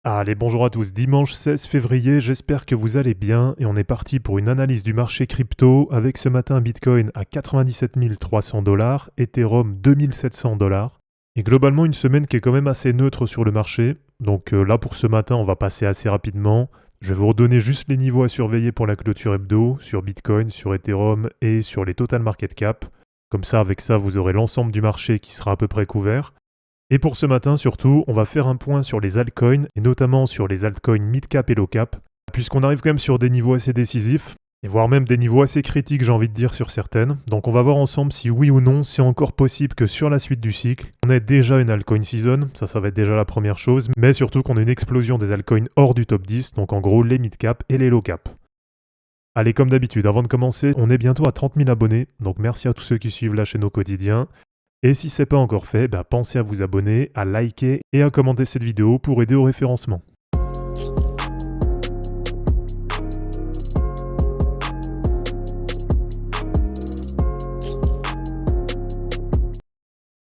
Allez, bonjour à tous. Dimanche 16 février, j'espère que vous allez bien et on est parti pour une analyse du marché crypto avec ce matin Bitcoin à 97 300 $, Ethereum 2700 $. Et globalement, une semaine qui est quand même assez neutre sur le marché. Donc là, pour ce matin, on va passer assez rapidement. Je vais vous redonner juste les niveaux à surveiller pour la clôture hebdo sur Bitcoin, sur Ethereum et sur les total market cap. Comme ça, avec ça, vous aurez l'ensemble du marché qui sera à peu près couvert. Et pour ce matin surtout, on va faire un point sur les altcoins, et notamment sur les altcoins mid-cap et low-cap, puisqu'on arrive quand même sur des niveaux assez décisifs, et voire même des niveaux assez critiques j'ai envie de dire sur certaines. Donc on va voir ensemble si oui ou non, c'est encore possible que sur la suite du cycle, on ait déjà une altcoin season, ça va être déjà la première chose, mais surtout qu'on ait une explosion des altcoins hors du top 10, donc en gros les mid-cap et les low-cap. Allez, comme d'habitude, avant de commencer, on est bientôt à 30 000 abonnés, donc merci à tous ceux qui suivent la chaîne au quotidien. Et si ce n'est pas encore fait, pensez à vous abonner, à liker et à commenter cette vidéo pour aider au référencement.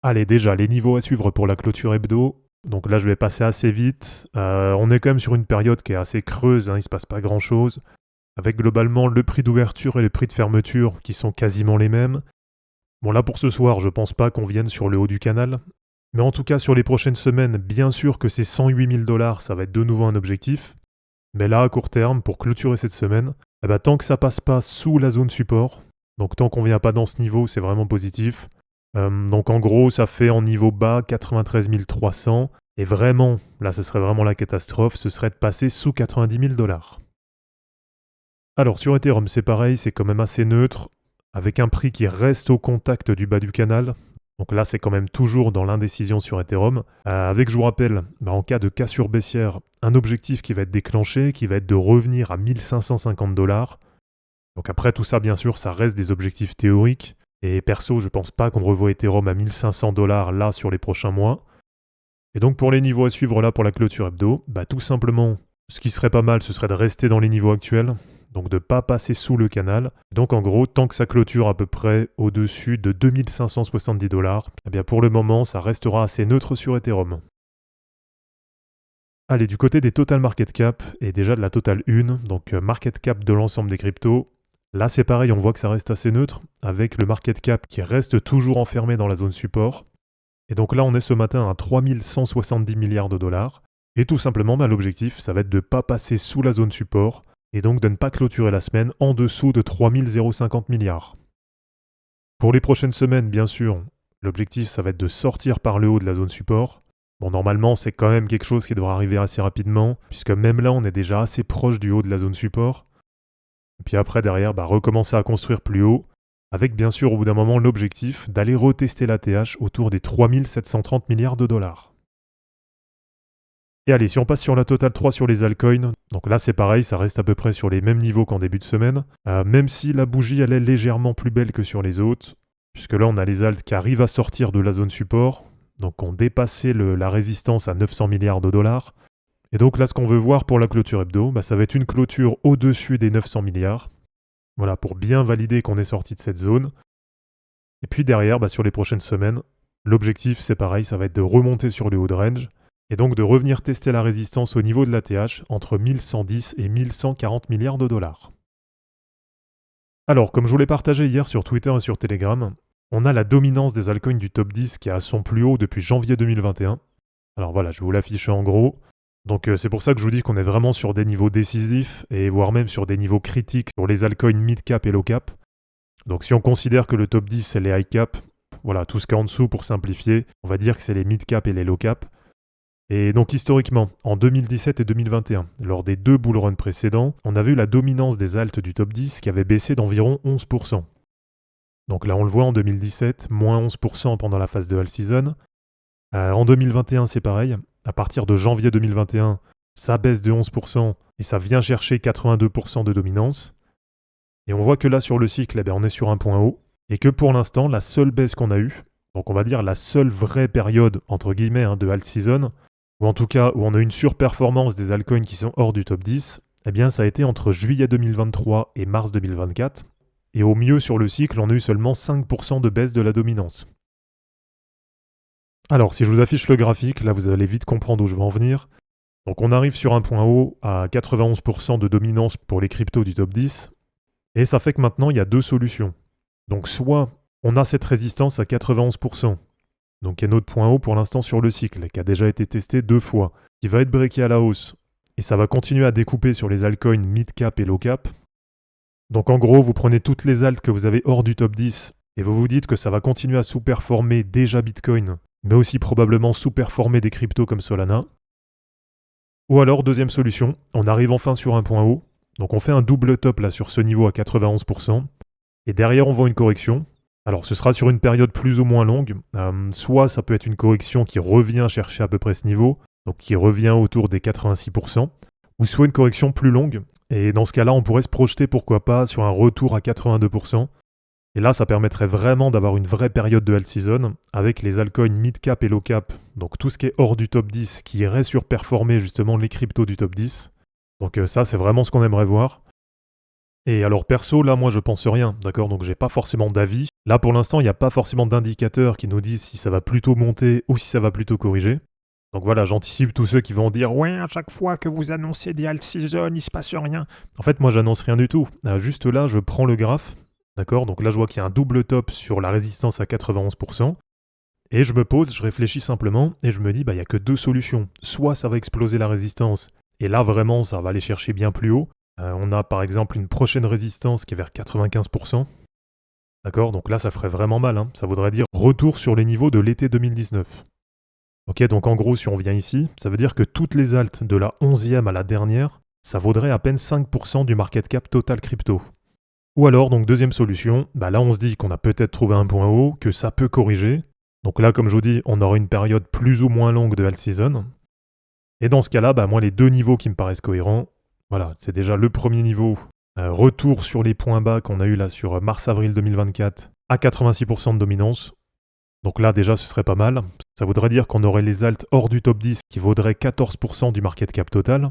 Allez, déjà, les niveaux à suivre pour la clôture hebdo. Donc là, je vais passer assez vite. On est quand même sur une période qui est assez creuse, il ne se passe pas grand-chose. Avec globalement le prix d'ouverture et le prix de fermeture qui sont quasiment les mêmes. Bon là pour ce soir, je pense pas qu'on vienne sur le haut du canal. Mais en tout cas sur les prochaines semaines, bien sûr que ces 108 000 $, ça va être de nouveau un objectif. Mais là à court terme, pour clôturer cette semaine, tant que ça passe pas sous la zone support, donc tant qu'on vient pas dans ce niveau, c'est vraiment positif. Donc en gros, ça fait en niveau bas 93 300. Et vraiment, là ce serait vraiment la catastrophe, ce serait de passer sous 90 000 $. Alors sur Ethereum c'est pareil, c'est quand même assez neutre, avec un prix qui reste au contact du bas du canal. Donc là, c'est quand même toujours dans l'indécision sur Ethereum. Avec, je vous rappelle, en cas de cassure baissière, un objectif qui va être déclenché, qui va être de revenir à 1550 $. Donc après, tout ça, bien sûr, ça reste des objectifs théoriques. Et perso, je pense pas qu'on revoie Ethereum à 1500 $ là sur les prochains mois. Et donc pour les niveaux à suivre là pour la clôture hebdo, tout simplement, ce qui serait pas mal, ce serait de rester dans les niveaux actuels. Donc de ne pas passer sous le canal. Donc en gros, tant que ça clôture à peu près au-dessus de 2570 $, pour le moment, ça restera assez neutre sur Ethereum. Allez, du côté des total market cap, et déjà de la total 1, donc market cap de l'ensemble des cryptos, là c'est pareil, on voit que ça reste assez neutre, avec le market cap qui reste toujours enfermé dans la zone support. Et donc là, on est ce matin à 3170 milliards de dollars. Et tout simplement, l'objectif, ça va être de ne pas passer sous la zone support, et donc de ne pas clôturer la semaine en dessous de 3050 milliards. Pour les prochaines semaines, bien sûr, l'objectif, ça va être de sortir par le haut de la zone support. Bon, normalement, c'est quand même quelque chose qui devra arriver assez rapidement, puisque même là, on est déjà assez proche du haut de la zone support. Et puis après, derrière, recommencer à construire plus haut, avec bien sûr, au bout d'un moment, l'objectif d'aller retester l'ATH autour des 3730 milliards de dollars. Et allez, si on passe sur la totale 3 sur les altcoins, donc là c'est pareil, ça reste à peu près sur les mêmes niveaux qu'en début de semaine, même si la bougie elle est légèrement plus belle que sur les autres, puisque là on a les alts qui arrivent à sortir de la zone support, donc ont dépassé la résistance à 900 milliards de dollars. Et donc là ce qu'on veut voir pour la clôture hebdo, ça va être une clôture au-dessus des 900 milliards, voilà, pour bien valider qu'on est sorti de cette zone. Et puis derrière, sur les prochaines semaines, l'objectif c'est pareil, ça va être de remonter sur le haut de range, et donc de revenir tester la résistance au niveau de l'ATH entre 1110 et 1140 milliards de dollars. Alors, comme je vous l'ai partagé hier sur Twitter et sur Telegram, on a la dominance des altcoins du top 10 qui est à son plus haut depuis janvier 2021. Alors voilà, je vais vous l'afficher en gros. Donc c'est pour ça que je vous dis qu'on est vraiment sur des niveaux décisifs, et voire même sur des niveaux critiques sur les altcoins mid-cap et low-cap. Donc si on considère que le top 10 c'est les high-cap, voilà, tout ce qu'il y a en dessous pour simplifier, on va dire que c'est les mid-cap et les low-cap. Et donc historiquement, en 2017 et 2021, lors des deux bull runs précédents, on avait eu la dominance des alts du top 10 qui avait baissé d'environ 11%. Donc là on le voit en 2017, moins 11% pendant la phase de all season. En 2021 c'est pareil, à partir de janvier 2021, ça baisse de 11% et ça vient chercher 82% de dominance. Et on voit que là sur le cycle, on est sur un point haut, et que pour l'instant, la seule baisse qu'on a eue, donc on va dire la seule vraie période entre guillemets de alt season, ou en tout cas où on a une surperformance des altcoins qui sont hors du top 10, ça a été entre juillet 2023 et mars 2024. Et au mieux sur le cycle, on a eu seulement 5% de baisse de la dominance. Alors, si je vous affiche le graphique, là vous allez vite comprendre où je veux en venir. Donc on arrive sur un point haut à 91% de dominance pour les cryptos du top 10. Et ça fait que maintenant, il y a deux solutions. Donc soit on a cette résistance à 91%, donc il y a notre point haut pour l'instant sur le cycle, qui a déjà été testé 2 fois, qui va être breaké à la hausse. Et ça va continuer à découper sur les altcoins mid-cap et low-cap. Donc en gros, vous prenez toutes les alts que vous avez hors du top 10 et vous vous dites que ça va continuer à sous-performer déjà Bitcoin, mais aussi probablement sous-performer des cryptos comme Solana. Ou alors, deuxième solution, on arrive enfin sur un point haut, donc on fait un double top là sur ce niveau à 91%, et derrière on voit une correction. Alors ce sera sur une période plus ou moins longue, soit ça peut être une correction qui revient chercher à peu près ce niveau, donc qui revient autour des 86%, ou soit une correction plus longue, et dans ce cas-là on pourrait se projeter pourquoi pas sur un retour à 82%, et là ça permettrait vraiment d'avoir une vraie période de alt season, avec les altcoins mid-cap et low-cap, donc tout ce qui est hors du top 10, qui irait surperformer justement les cryptos du top 10. Donc ça c'est vraiment ce qu'on aimerait voir. Et alors perso, là moi je pense rien, d'accord, donc j'ai pas forcément d'avis. Là pour l'instant il n'y a pas forcément d'indicateurs qui nous disent si ça va plutôt monter ou si ça va plutôt corriger. Donc voilà, j'anticipe tous ceux qui vont dire « Ouais, à chaque fois que vous annoncez des alt season, il se passe rien ». En fait moi j'annonce rien du tout. Juste là je prends le graphe, d'accord, donc là je vois qu'il y a un double top sur la résistance à 91%. Et je me pose, je réfléchis simplement et je me dis bah il n'y a que deux solutions. Soit ça va exploser la résistance et là vraiment ça va aller chercher bien plus haut. On a par exemple une prochaine résistance qui est vers 95%. D'accord, donc là ça ferait vraiment mal, hein. Ça voudrait dire retour sur les niveaux de l'été 2019. Ok, donc en gros si on vient ici, ça veut dire que toutes les alts de la 11e à la dernière, ça vaudrait à peine 5% du market cap total crypto. Ou alors, donc deuxième solution, bah là on se dit qu'on a peut-être trouvé un point haut, que ça peut corriger. Donc là comme je vous dis, on aura une période plus ou moins longue de alt season. Et dans ce cas-là, bah moi les deux niveaux qui me paraissent cohérents, voilà, c'est déjà le premier niveau, retour sur les points bas qu'on a eu là sur mars-avril 2024 à 86% de dominance. Donc là déjà ce serait pas mal. Ça voudrait dire qu'on aurait les alts hors du top 10 qui vaudraient 14% du market cap total.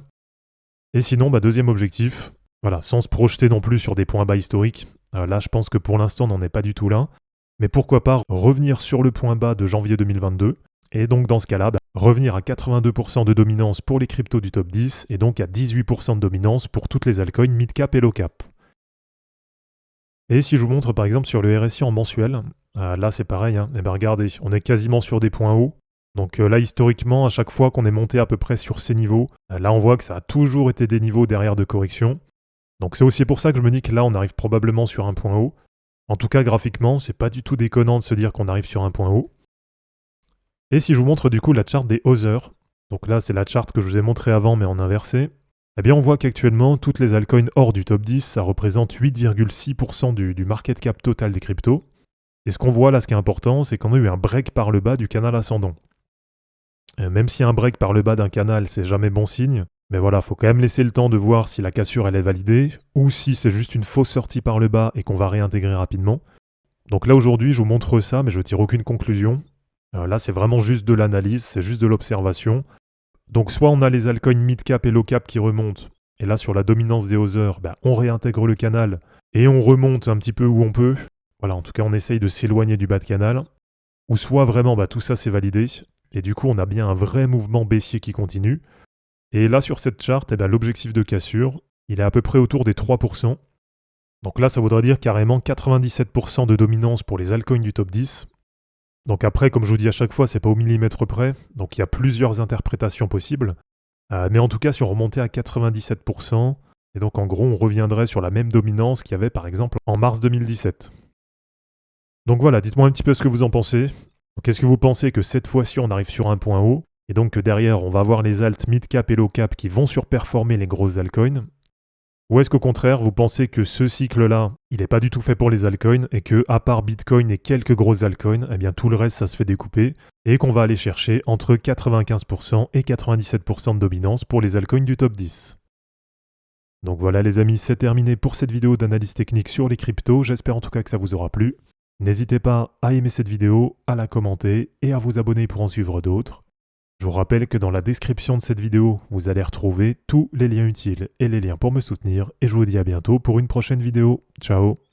Et sinon, bah, deuxième objectif, voilà, sans se projeter non plus sur des points bas historiques. Là je pense que pour l'instant on n'en est pas du tout là. Mais pourquoi pas revenir sur le point bas de janvier 2022. Et donc dans ce cas-là, revenir à 82% de dominance pour les cryptos du top 10 et donc à 18% de dominance pour toutes les altcoins mid-cap et low-cap. Et si je vous montre par exemple sur le RSI en mensuel, là c'est pareil, hein, et regardez, on est quasiment sur des points hauts. Donc là historiquement, à chaque fois qu'on est monté à peu près sur ces niveaux, là on voit que ça a toujours été des niveaux derrière de correction. Donc c'est aussi pour ça que je me dis que là on arrive probablement sur un point haut. En tout cas graphiquement, c'est pas du tout déconnant de se dire qu'on arrive sur un point haut. Et si je vous montre du coup la charte des Others, donc là c'est la charte que je vous ai montrée avant mais en inversé, eh bien on voit qu'actuellement toutes les altcoins hors du top 10, ça représente 8,6% du market cap total des cryptos. Et ce qu'on voit là, ce qui est important, c'est qu'on a eu un break par le bas du canal ascendant. Même si un break par le bas d'un canal, c'est jamais bon signe, mais voilà, faut quand même laisser le temps de voir si la cassure elle est validée, ou si c'est juste une fausse sortie par le bas et qu'on va réintégrer rapidement. Donc là aujourd'hui je vous montre ça, mais je tire aucune conclusion. Là, c'est vraiment juste de l'analyse, c'est juste de l'observation. Donc soit on a les altcoins mid-cap et low-cap qui remontent, et là sur la dominance des Others, on réintègre le canal, et on remonte un petit peu où on peut. Voilà, en tout cas on essaye de s'éloigner du bas de canal. Ou soit vraiment tout ça c'est validé, et du coup on a bien un vrai mouvement baissier qui continue. Et là sur cette charte, l'objectif de cassure, il est à peu près autour des 3%. Donc là ça voudrait dire carrément 97% de dominance pour les altcoins du top 10. Donc après, comme je vous dis à chaque fois, c'est pas au millimètre près, donc il y a plusieurs interprétations possibles. Mais en tout cas, si on remontait à 97%, et donc en gros, on reviendrait sur la même dominance qu'il y avait par exemple en mars 2017. Donc voilà, dites-moi un petit peu ce que vous en pensez. Est-ce que vous pensez que cette fois-ci, on arrive sur un point haut, et donc que derrière, on va avoir les alts mid-cap et low-cap qui vont surperformer les grosses altcoins? Ou est-ce qu'au contraire, vous pensez que ce cycle-là, il n'est pas du tout fait pour les altcoins et que, à part Bitcoin et quelques grosses altcoins, tout le reste, ça se fait découper et qu'on va aller chercher entre 95% et 97% de dominance pour les altcoins du top 10. Donc voilà les amis, c'est terminé pour cette vidéo d'analyse technique sur les cryptos. J'espère en tout cas que ça vous aura plu. N'hésitez pas à aimer cette vidéo, à la commenter et à vous abonner pour en suivre d'autres. Je vous rappelle que dans la description de cette vidéo, vous allez retrouver tous les liens utiles et les liens pour me soutenir. Et je vous dis à bientôt pour une prochaine vidéo. Ciao!